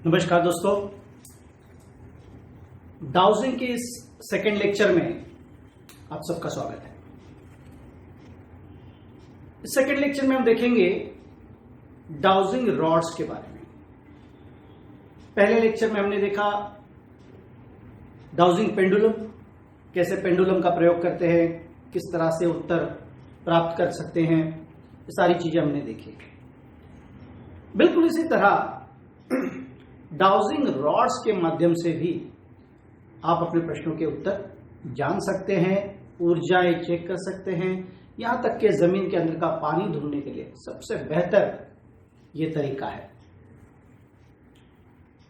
नमस्कार दोस्तों, डाउजिंग के इस सेकेंड लेक्चर में आप सबका स्वागत है। इस सेकेंड लेक्चर में हम देखेंगे डाउजिंग रॉड्स के बारे में। पहले लेक्चर में हमने देखा डाउजिंग पेंडुलम, कैसे पेंडुलम का प्रयोग करते हैं, किस तरह से उत्तर प्राप्त कर सकते हैं, ये सारी चीजें हमने देखी। बिल्कुल इसी तरह डाउजिंग रॉड्स के माध्यम से भी आप अपने प्रश्नों के उत्तर जान सकते हैं, ऊर्जाएं चेक कर सकते हैं, यहां तक कि जमीन के अंदर का पानी ढूंढने के लिए सबसे बेहतर ये तरीका है।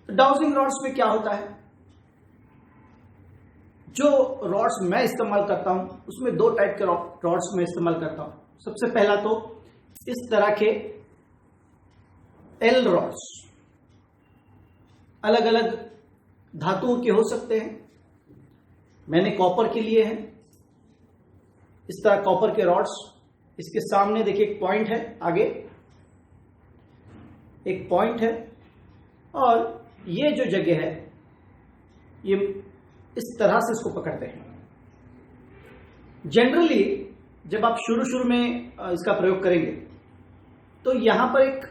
डाउजिंग रॉड्स में क्या होता है? जो रॉड्स मैं इस्तेमाल करता हूं उसमें दो टाइप के रॉड्स में इस्तेमाल करता हूं। सबसे पहला तो इस तरह के एल रॉड्स, अलग अलग धातुओं के हो सकते हैं। मैंने कॉपर के लिए हैं, इस तरह कॉपर के रॉड्स। इसके सामने देखिए एक पॉइंट है, आगे एक पॉइंट है, और ये जो जगह है ये इस तरह से इसको पकड़ते हैं। जनरली जब आप शुरू में इसका प्रयोग करेंगे तो यहां पर एक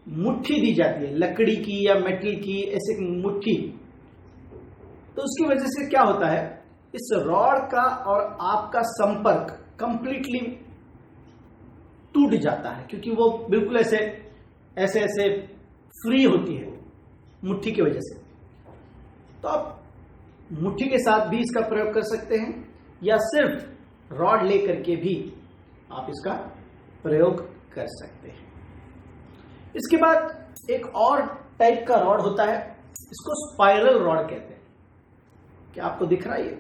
मुट्ठी दी जाती है, लकड़ी की या मेटल की, ऐसे मुट्ठी। तो उसकी वजह से क्या होता है, इस रॉड का और आपका संपर्क कंप्लीटली टूट जाता है, क्योंकि वो बिल्कुल ऐसे ऐसे ऐसे फ्री होती है मुट्ठी की वजह से। तो आप मुट्ठी के साथ भी इसका प्रयोग कर सकते हैं, या सिर्फ रॉड लेकर के भी आप इसका प्रयोग कर सकते हैं। इसके बाद एक और टाइप का रॉड होता है, इसको स्पाइरल रॉड कहते हैं। क्या आपको दिख रहा है ये?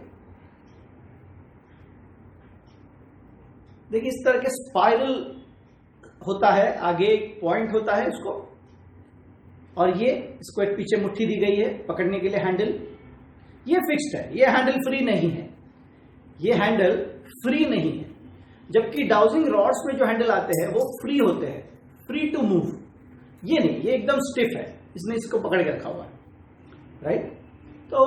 देखिए इस तरह के स्पाइरल होता है, आगे एक पॉइंट होता है इसको, और ये इसको एक पीछे मुट्ठी दी गई है पकड़ने के लिए, हैंडल। ये फिक्स्ड है, ये हैंडल फ्री नहीं है, ये हैंडल फ्री नहीं है। जबकि डाउजिंग रॉड्स में जो हैंडल आते हैं वो फ्री होते हैं, फ्री टू मूव। ये नहीं, ये एकदम स्टिफ है, इसने इसको पकड़ के रखा हुआ है, राइट। तो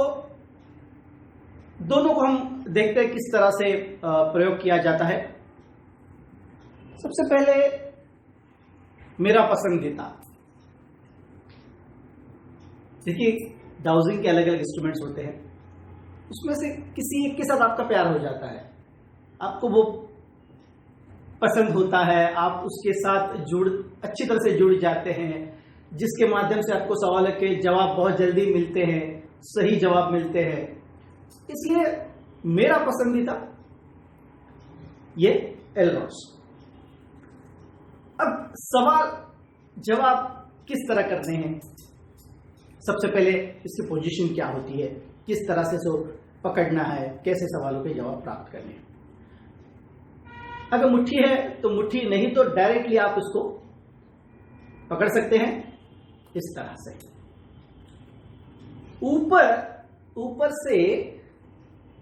दोनों को हम देखते हैं किस तरह से प्रयोग किया जाता है। सबसे पहले मेरा पसंदीदा, देखिए डाउजिंग के अलग अलग इंस्ट्रूमेंट्स होते हैं, उसमें से किसी एक के साथ आपका प्यार हो जाता है, आपको वो पसंद होता है, आप उसके साथ अच्छी तरह से जुड़ जाते हैं, जिसके माध्यम से आपको सवालों के जवाब बहुत जल्दी मिलते हैं, सही जवाब मिलते हैं। इसलिए मेरा पसंदीदा ये एल रॉड्स। अब सवाल जवाब किस तरह करने हैं? सबसे पहले इसकी पोजीशन क्या होती है, किस तरह से इसको पकड़ना है, कैसे सवालों के जवाब प्राप्त करने हैं। अगर मुट्ठी है तो मुट्ठी, नहीं तो डायरेक्टली आप उसको पकड़ सकते हैं इस तरह से। ऊपर से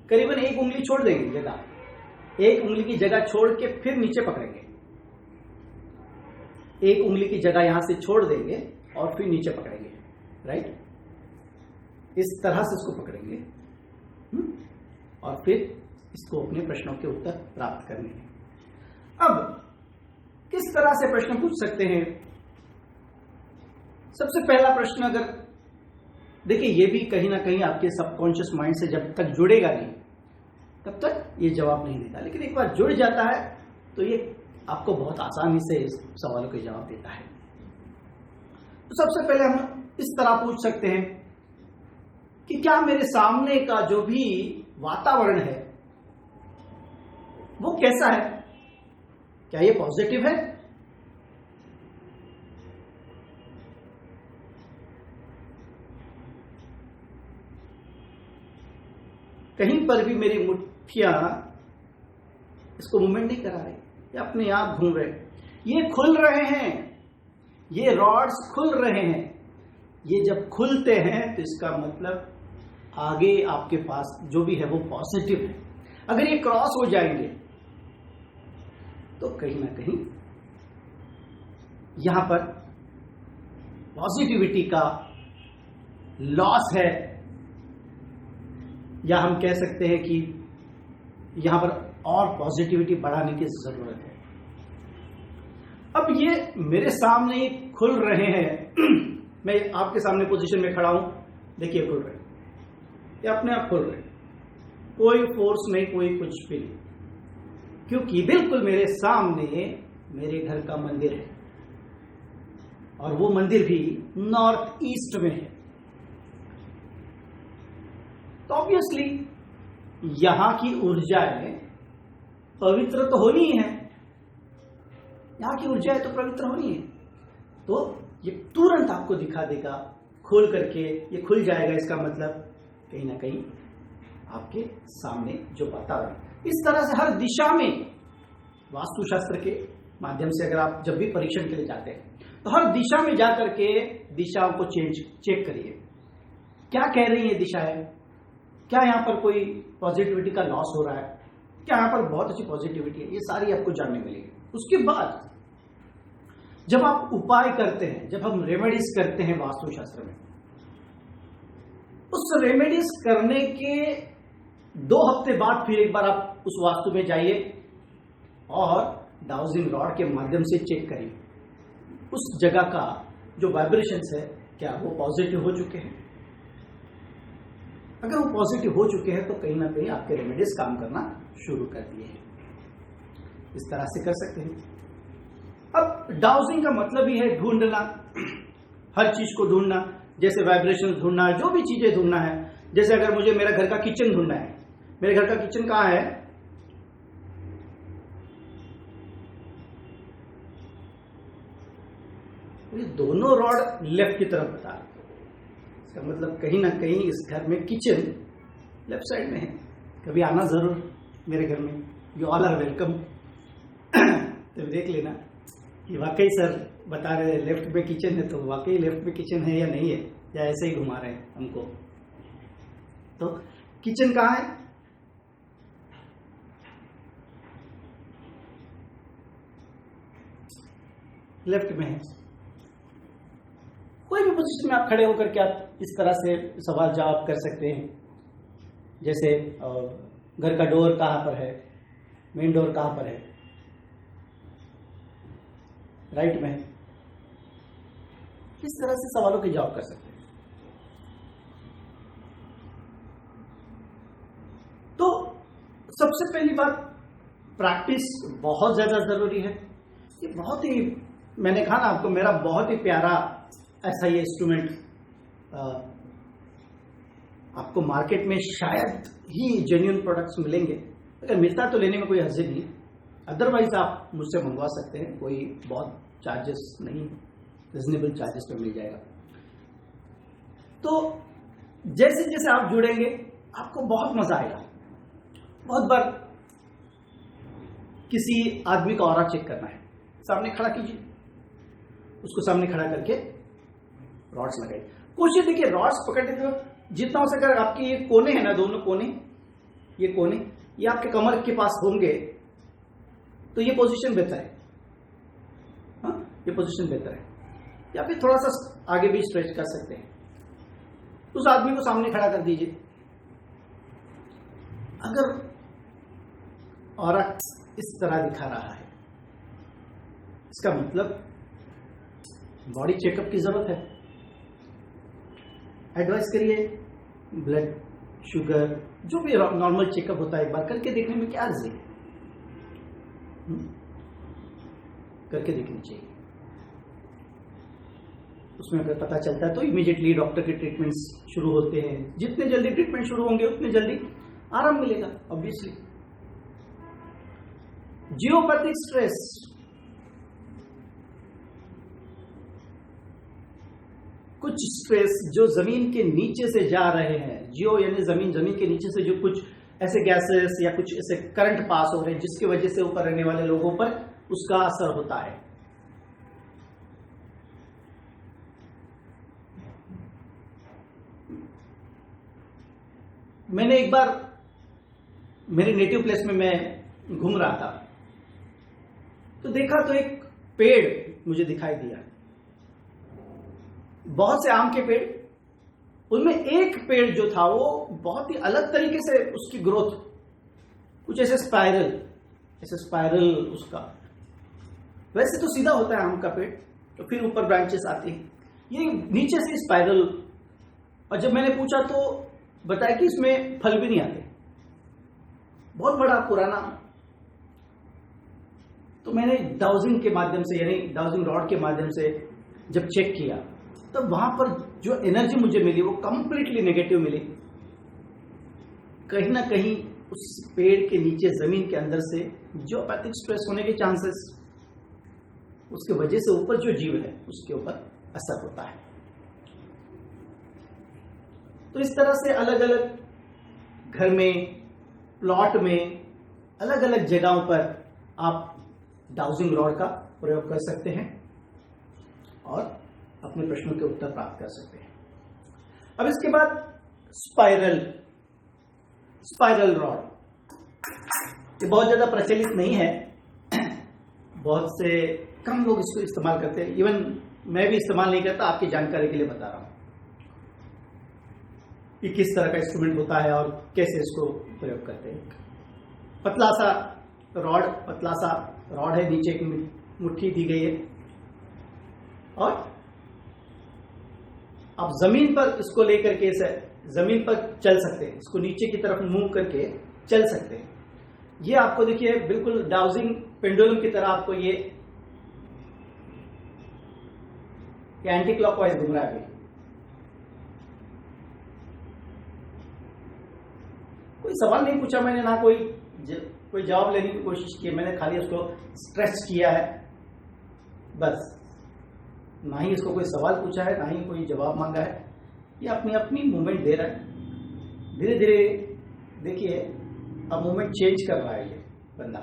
करीबन एक उंगली छोड़ देंगे जगह, एक उंगली की जगह छोड़ के फिर नीचे पकड़ेंगे। एक उंगली की जगह यहां से छोड़ देंगे और फिर नीचे पकड़ेंगे, राइट। इस तरह से इसको पकड़ेंगे और फिर इसको अपने प्रश्नों के उत्तर प्राप्त करने हैं। अब किस तरह से प्रश्न पूछ सकते हैं? सबसे पहला प्रश्न, अगर देखिए ये भी कहीं ना कहीं आपके सबकॉन्शियस माइंड से जब तक जुड़ेगा नहीं तब तक ये जवाब नहीं देता, लेकिन एक बार जुड़ जाता है तो ये आपको बहुत आसानी से इस सवालों के जवाब देता है। तो सबसे पहले हम इस तरह पूछ सकते हैं कि क्या मेरे सामने का जो भी वातावरण है वो कैसा है, क्या ये पॉजिटिव है? कहीं पर भी मेरी मुट्ठियां इसको मूवमेंट नहीं करा रही, ये अपने आप घूम रहे, ये खुल रहे हैं, ये रॉड्स खुल रहे हैं। ये जब खुलते हैं तो इसका मतलब आगे आपके पास जो भी है वो पॉजिटिव है। अगर ये क्रॉस हो जाएंगे तो कहीं ना कहीं यहां पर पॉजिटिविटी का लॉस है, या हम कह सकते हैं कि यहां पर और पॉजिटिविटी बढ़ाने की जरूरत है। अब ये मेरे सामने ही खुल रहे हैं मैं आपके सामने पोजीशन में खड़ा हूं, देखिए खुल रहे, ये अपने आप खुल रहे, कोई फोर्स नहीं, कोई कुछ भी नहीं, क्योंकि बिल्कुल मेरे सामने मेरे घर का मंदिर है, और वो मंदिर भी नॉर्थ ईस्ट में है। तो ऑब्वियसली यहां की ऊर्जाएं पवित्र तो होनी ही है, यहां की ऊर्जाएं तो पवित्र होनी है। तो ये तुरंत आपको दिखा देगा, खोल करके ये खुल जाएगा। इसका मतलब कहीं ना कहीं आपके सामने जो वातावरण, इस तरह से हर दिशा में वास्तुशास्त्र के माध्यम से, अगर आप जब भी परीक्षण के लिए जाते हैं तो हर दिशा में जाकर के दिशाओं को चेक करिए, क्या कह रही है दिशाएं, क्या यहाँ पर कोई पॉजिटिविटी का लॉस हो रहा है, क्या यहाँ पर बहुत अच्छी पॉजिटिविटी है, ये सारी आपको जानने मिलेगी। उसके बाद जब आप उपाय करते हैं, जब हम रेमेडीज करते हैं वास्तुशास्त्र में, उस रेमेडीज करने के 2 हफ्ते बाद फिर एक बार आप उस वास्तु में जाइए और डाउजिंग रॉड के माध्यम से चेक करिए उस जगह का जो वाइब्रेशंस है, क्या वो पॉजिटिव हो चुके हैं। अगर वो पॉजिटिव हो चुके हैं तो कहीं ना कहीं आपके रेमेडीज काम करना शुरू कर दिए हैं। इस तरह से कर सकते हैं। अब डाउजिंग का मतलब ही है ढूंढना, हर चीज को ढूंढना, जैसे वाइब्रेशन ढूंढना, जो भी चीजें ढूंढना है। जैसे अगर मुझे मेरा घर का किचन ढूंढना है, मेरे घर का किचन कहाँ है, ये दोनों रॉड लेफ्ट की तरफ बता रहे, इसका मतलब कहीं ना कहीं इस घर में किचन लेफ्ट साइड में है। कभी आना जरूर मेरे घर में, यू ऑल आर वेलकम। तो देख लेना कि वाकई सर बता रहे हैं लेफ्ट में किचन है, तो वाकई लेफ्ट में किचन है या नहीं है, या ऐसे ही घुमा रहे हैं हमको। तो किचन कहाँ है, लेफ्ट में है। कोई भी पोजीशन में आप खड़े होकर के आप इस तरह से सवाल जवाब कर सकते हैं, जैसे घर का डोर कहाँ पर है, मेन डोर कहाँ पर है, राइट में है। इस तरह से सवालों के जवाब कर सकते हैं। तो सबसे पहली बात, प्रैक्टिस बहुत ज्यादा जरूरी है। ये बहुत ही, मैंने कहा ना आपको, मेरा बहुत ही प्यारा ऐसा ये इंस्ट्रूमेंट आपको मार्केट में शायद ही जेन्युइन प्रोडक्ट्स मिलेंगे। अगर मिलता है तो लेने में कोई हर्ज नहीं है, अदरवाइज आप मुझसे मंगवा सकते हैं, कोई बहुत चार्जेस नहीं, रिजनेबल चार्जेस पे मिल जाएगा। तो जैसे जैसे आप जुड़ेंगे आपको बहुत मजा आएगा। बहुत बार किसी आदमी का ऑरा चेक करना है, सामने खड़ा कीजिए, उसको सामने खड़ा करके रॉड्स लगाइए। कोशिश देखिए रॉड्स पकड़ने के जितना हो सके, अगर आपके ये कोने हैं ना, दोनों कोने, ये कोने ये आपके कमर के पास होंगे तो ये पोजीशन बेहतर है। हाँ, ये पोजीशन बेहतर है। या फिर थोड़ा सा आगे भी स्ट्रेच कर सकते हैं। उस आदमी को सामने खड़ा कर दीजिए। अगर औरत इस तरह दिखा रहा है, इसका मतलब बॉडी चेकअप की जरूरत है। एडवाइस करिए, ब्लड शुगर जो भी नॉर्मल चेकअप होता है एक बार करके देखने में क्या अर्ज है, करके देखनी चाहिए। उसमें अगर पता चलता है तो इमीडिएटली डॉक्टर के ट्रीटमेंट्स शुरू होते हैं। जितने जल्दी ट्रीटमेंट शुरू होंगे उतने जल्दी आराम मिलेगा। ऑब्वियसली जियोपैथिक स्ट्रेस, कुछ स्ट्रेस जो जमीन के नीचे से जा रहे हैं, जियो यानी जमीन, जमीन के नीचे से जो कुछ ऐसे गैसेस या कुछ ऐसे करंट पास हो रहे हैं जिसकी वजह से ऊपर रहने वाले लोगों पर उसका असर होता है। मैंने एक बार मेरे नेटिव प्लेस में मैं घूम रहा था तो देखा तो एक पेड़ मुझे दिखाई दिया, बहुत से आम के पेड़ उनमें एक पेड़ जो था वो बहुत ही अलग तरीके से उसकी ग्रोथ, कुछ ऐसे स्पाइरल उसका, वैसे तो सीधा होता है आम का पेड़, तो फिर ऊपर ब्रांचेस आती हैं, ये नीचे से स्पाइरल। और जब मैंने पूछा तो बताया कि इसमें फल भी नहीं आते, बहुत बड़ा पुराना। तो मैंने डाउजिंग के माध्यम से, यानी डाउजिंग रॉड के माध्यम से जब चेक किया, तब वहां पर जो एनर्जी मुझे मिली वो कंप्लीटली नेगेटिव मिली। कहीं ना कहीं उस पेड़ के नीचे जमीन के अंदर से जियोपैथिक स्ट्रेस होने के चांसेस, उसके वजह से ऊपर जो जीव है उसके ऊपर असर होता है। तो इस तरह से अलग अलग घर में, प्लॉट में, अलग अलग जगहों पर आप डाउजिंग रॉड का प्रयोग कर सकते हैं और अपने प्रश्नों के उत्तर प्राप्त कर सकते हैं। अब इसके बाद स्पाइरल रॉड, ये बहुत ज्यादा प्रचलित नहीं है, बहुत से कम लोग इसको इस्तेमाल करते हैं, इवन मैं भी इस्तेमाल नहीं करता, आपकी जानकारी के लिए बता रहा हूं कि किस तरह का इंस्ट्रूमेंट होता है और कैसे इसको प्रयोग करते हैं। पतला सा रॉड है, नीचे एक मुट्ठी दी गई है और आप जमीन पर इसको लेकर के जमीन पर चल सकते हैं, इसको नीचे की तरफ मूव करके चल सकते हैं। ये आपको देखिए बिल्कुल डाउजिंग पेंडुलम की तरह आपको ये एंटी क्लॉकवाइज घूम रहा है। कोई सवाल नहीं पूछा मैंने, ना कोई जवाब लेने की कोशिश की, मैंने खाली उसको स्ट्रेच किया है बस। ना ही इसको कोई सवाल पूछा है, ना ही कोई जवाब मांगा है, ये अपनी अपनी मूवमेंट दे रहा है। धीरे धीरे देखिए अब मूवमेंट चेंज कर रहा है ये बंदा।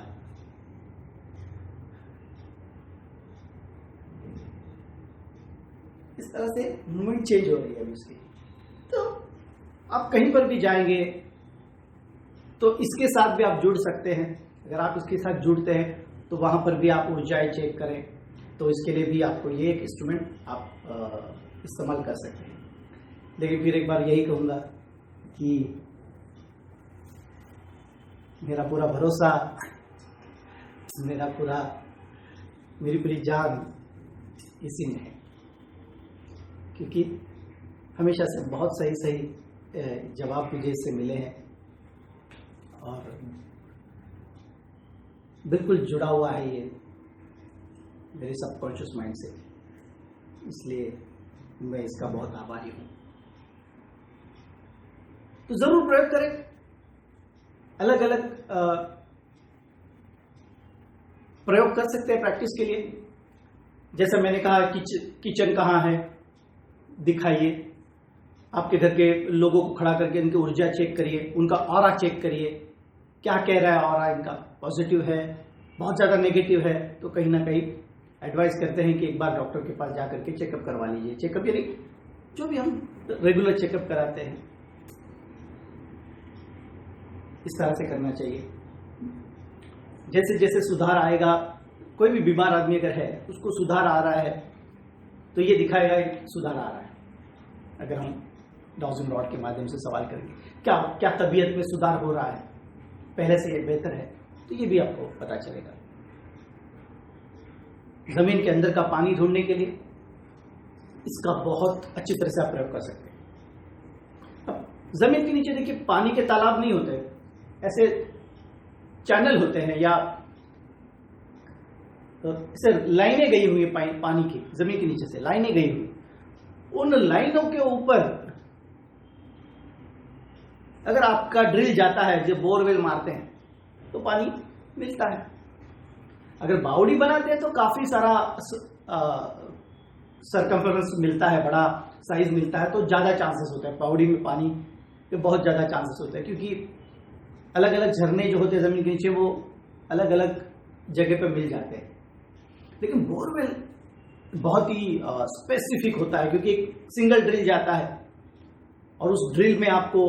इस तरह से मूवमेंट चेंज हो रही है उसकी। तो आप कहीं पर भी जाएंगे तो इसके साथ भी आप जुड़ सकते हैं। अगर आप इसके साथ जुड़ते हैं तो वहां पर भी आप ऊर्जाएं चेक करें, तो इसके लिए भी आपको ये एक इंस्ट्रूमेंट आप इस्तेमाल कर सकते हैं। लेकिन फिर एक बार यही कहूंगा कि मेरा पूरा भरोसा, मेरी पूरी जान इसी में है, क्योंकि हमेशा से बहुत सही जवाब मुझे इससे मिले हैं और बिल्कुल जुड़ा हुआ है ये मेरे सबकॉन्शियस माइंड से, इसलिए मैं इसका बहुत आभारी हूं। तो जरूर प्रयोग करें, अलग अलग प्रयोग कर सकते हैं प्रैक्टिस के लिए। जैसा मैंने कहा किचन कहाँ है दिखाइए, आपके घर के लोगों को खड़ा करके उनकी ऊर्जा चेक करिए, उनका ऑरा चेक करिए, क्या कह रहा है ऑरा इनका, पॉजिटिव है, बहुत ज़्यादा नेगेटिव है, तो कहीं ना कहीं एडवाइस करते हैं कि एक बार डॉक्टर के पास जाकर के चेकअप करवा लीजिए। चेकअप यानी जो भी हम रेगुलर चेकअप कराते हैं, इस तरह से करना चाहिए। जैसे जैसे सुधार आएगा, कोई भी बीमार आदमी अगर है उसको सुधार आ रहा है तो ये दिखाएगा कि सुधार आ रहा है। अगर हम डाउजिंग रॉड के माध्यम से सवाल करेंगे क्या तबीयत में सुधार हो रहा है, पहले से ये बेहतर है, तो ये भी आपको पता चलेगा। जमीन के अंदर का पानी ढूंढने के लिए इसका बहुत अच्छी तरह से आप प्रयोग कर सकते हैं। अब जमीन के नीचे देखिए पानी के तालाब नहीं होते, ऐसे चैनल होते हैं या तो इसे लाइनें गई हुई है पानी की, जमीन के नीचे से लाइनें गई हुई, उन लाइनों के ऊपर अगर आपका ड्रिल जाता है, जो बोरवेल मारते हैं, तो पानी मिलता है। अगर बावड़ी बनाते हैं तो काफी सारा सरकमफेरेंस मिलता है, बड़ा साइज मिलता है, तो ज्यादा चांसेस होता है बावड़ी में पानी के, बहुत ज्यादा चांसेस होते हैं, क्योंकि अलग अलग झरने जो होते हैं जमीन के नीचे वो अलग अलग जगह पे मिल जाते हैं। लेकिन बोरवेल बहुत ही स्पेसिफिक होता है, क्योंकि एक सिंगल ड्रिल जाता है और उस ड्रिल में आपको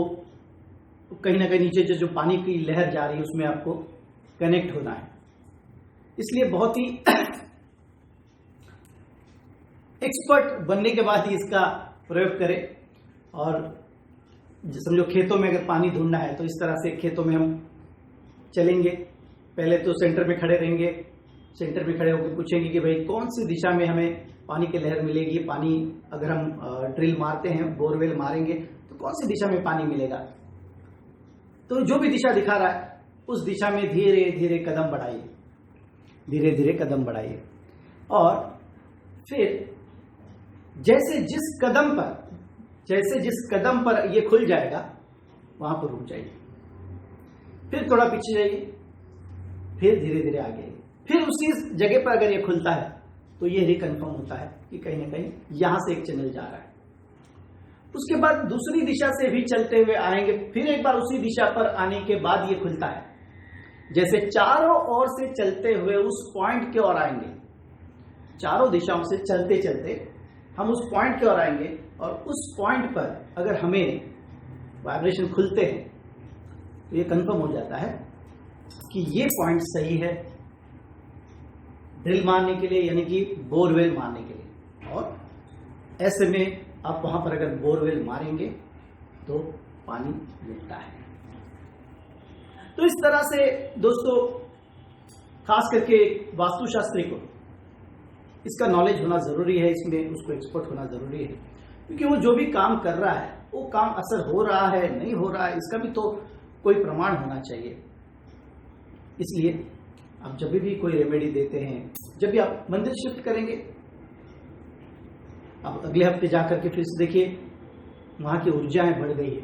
कहीं ना कहीं नीचे जो पानी की लहर जा रही है उसमें आपको कनेक्ट होना है। इसलिए बहुत ही एक्सपर्ट बनने के बाद ही इसका प्रयोग करें और समझो खेतों में अगर पानी ढूंढना है तो इस तरह से खेतों में हम चलेंगे। पहले तो सेंटर में खड़े रहेंगे, सेंटर में खड़े होकर पूछेंगे कि भाई कौन सी दिशा में हमें पानी की लहर मिलेगी। पानी अगर हम ड्रिल मारते हैं, बोरवेल मारेंगे, तो कौन सी दिशा में पानी मिलेगा। तो जो भी दिशा दिखा रहा है उस दिशा में धीरे धीरे कदम बढ़ाइए, धीरे धीरे कदम बढ़ाइए। और फिर जैसे जिस कदम पर ये खुल जाएगा वहां पर रुक जाइए, फिर थोड़ा पीछे जाइए, फिर धीरे धीरे आगे आइए। फिर उसी जगह पर अगर ये खुलता है तो ये रिकन्फर्म होता है कि कहीं ना कहीं यहां से एक चैनल जा रहा है। उसके बाद दूसरी दिशा से भी चलते हुए आएंगे, फिर एक बार उसी दिशा पर आने के बाद ये खुलता है। जैसे चारों ओर से चलते हुए उस पॉइंट की ओर आएंगे, चारों दिशाओं से चलते चलते हम उस पॉइंट की ओर आएंगे, और उस पॉइंट पर अगर हमें वाइब्रेशन खुलते हैं तो ये कंफर्म हो जाता है कि ये पॉइंट सही है ड्रिल मारने के लिए, यानी कि बोरवेल मारने के लिए। और ऐसे में आप वहां पर अगर बोरवेल मारेंगे तो पानी मिलता है। तो इस तरह से दोस्तों, खास करके वास्तुशास्त्री को इसका नॉलेज होना जरूरी है, इसमें उसको एक्सपर्ट होना जरूरी है, क्योंकि वो जो भी काम कर रहा है वो काम असर हो रहा है नहीं हो रहा है, इसका भी तो कोई प्रमाण होना चाहिए। इसलिए आप जब भी कोई रेमेडी देते हैं, जब भी आप मंदिर शिफ्ट करेंगे, आप अगले हफ्ते जाकर के फिर से देखिए वहां की ऊर्जाएं बढ़ गई है,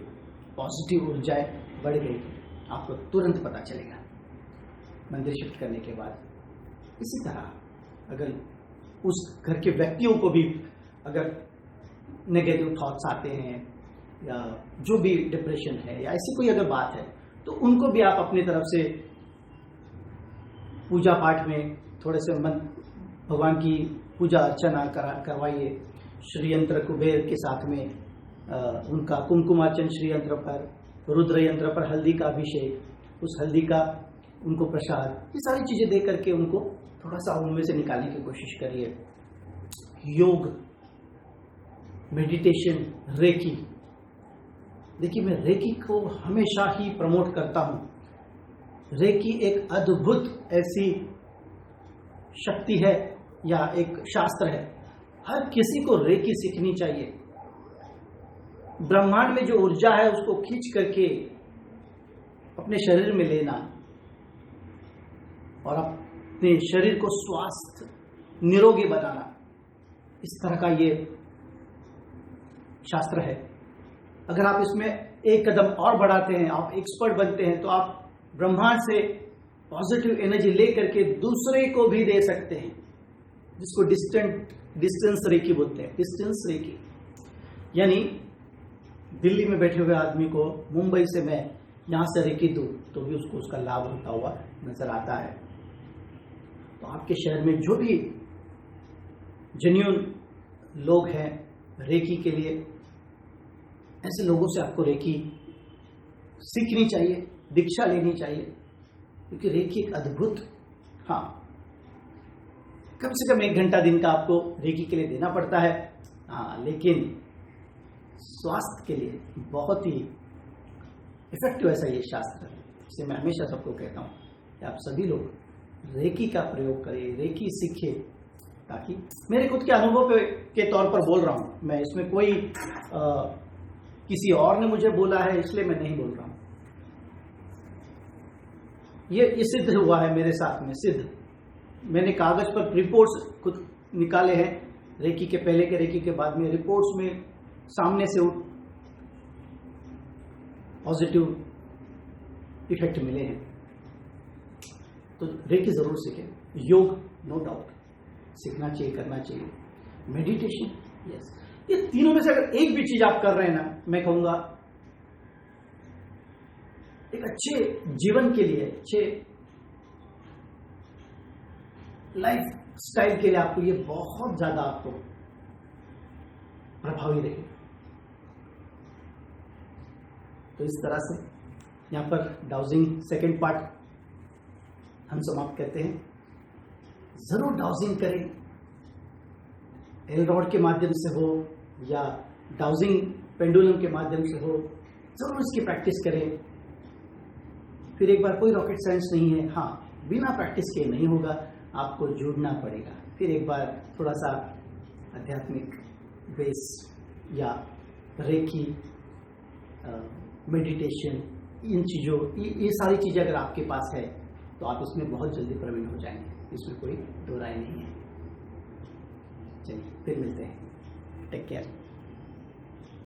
पॉजिटिव ऊर्जाएं बढ़ गई है, आपको तुरंत पता चलेगा मंदिर शिफ्ट करने के बाद। इसी तरह अगर उस घर के व्यक्तियों को भी अगर नेगेटिव थॉट्स आते हैं या जो भी डिप्रेशन है या ऐसी कोई अगर बात है, तो उनको भी आप अपनी तरफ से पूजा पाठ में थोड़े से भगवान की पूजा अर्चना करवाइए। श्री यंत्र कुबेर के साथ में उनका कुमकुमार्चन श्री यंत्र पर, रुद्र यंत्र पर हल्दी का अभिषेक, उस हल्दी का उनको प्रसाद, ये सारी चीजें दे करके उनको थोड़ा सा उनमें से निकालने की कोशिश करिए। योग, मेडिटेशन, रेकी। देखिए, मैं रेकी को हमेशा ही प्रमोट करता हूं। रेकी एक अद्भुत ऐसी शक्ति है या एक शास्त्र है, हर किसी को रेकी सीखनी चाहिए। ब्रह्मांड में जो ऊर्जा है उसको खींच करके अपने शरीर में लेना और अपने शरीर को स्वस्थ निरोगी बनाना, इस तरह का ये शास्त्र है। अगर आप इसमें एक कदम और बढ़ाते हैं, आप एक्सपर्ट बनते हैं, तो आप ब्रह्मांड से पॉजिटिव एनर्जी लेकर के दूसरे को भी दे सकते हैं, जिसको डिस्टेंस रेकी बोलते हैं। डिस्टेंस रेकी यानी दिल्ली में बैठे हुए आदमी को मुंबई से मैं यहां से रेकी दूं तो भी उसको उसका लाभ होता हुआ नजर आता है। तो आपके शहर में जो भी जेन्युइन लोग हैं रेकी के लिए, ऐसे लोगों से आपको रेकी सीखनी चाहिए, दीक्षा लेनी चाहिए, क्योंकि रेकी एक अद्भुत, हाँ, कम से कम 1 घंटा दिन का आपको रेकी के लिए देना पड़ता है, हाँ, लेकिन स्वास्थ्य के लिए बहुत ही इफेक्टिव ऐसा ये शास्त्र है। इसलिए मैं हमेशा सबको कहता हूँ कि आप सभी लोग रेकी का प्रयोग करें, रेकी सीखें, ताकि मेरे खुद के अनुभव के तौर पर बोल रहा हूँ मैं, इसमें कोई किसी और ने मुझे बोला है इसलिए मैं नहीं बोल रहा हूँ। ये सिद्ध हुआ है मेरे साथ में, सिद्ध। मैंने कागज पर रिपोर्ट्स खुद निकाले हैं, रेकी के पहले के, रेकी के बाद में, रिपोर्ट्स में सामने से पॉजिटिव इफेक्ट मिले हैं। तो रेकी जरूर सीखें। योग नो डाउट सीखना चाहिए, करना चाहिए। मेडिटेशन, यस, ये तीनों में से अगर एक भी चीज आप कर रहे हैं ना, मैं कहूंगा एक अच्छे जीवन के लिए, अच्छे लाइफ स्टाइल के लिए आपको ये बहुत ज्यादा आपको प्रभावी रहेगा। तो इस तरह से यहाँ पर डाउजिंग सेकंड पार्ट हम समाप्त करते हैं। जरूर डाउजिंग करें, एल रॉड के माध्यम से हो या डाउजिंग पेंडुलम के माध्यम से हो, ज़रूर इसकी प्रैक्टिस करें। फिर एक बार कोई रॉकेट साइंस नहीं है, हाँ बिना प्रैक्टिस के नहीं होगा, आपको जुड़ना पड़ेगा। फिर एक बार थोड़ा सा आध्यात्मिक बेस या रेकी, मेडिटेशन, इन चीज़ों, ये सारी चीज़ें अगर आपके पास है तो आप इसमें बहुत जल्दी प्रवीण हो जाएंगे, इसमें कोई दो राय नहीं है। चलिए फिर मिलते हैं, टेक केयर।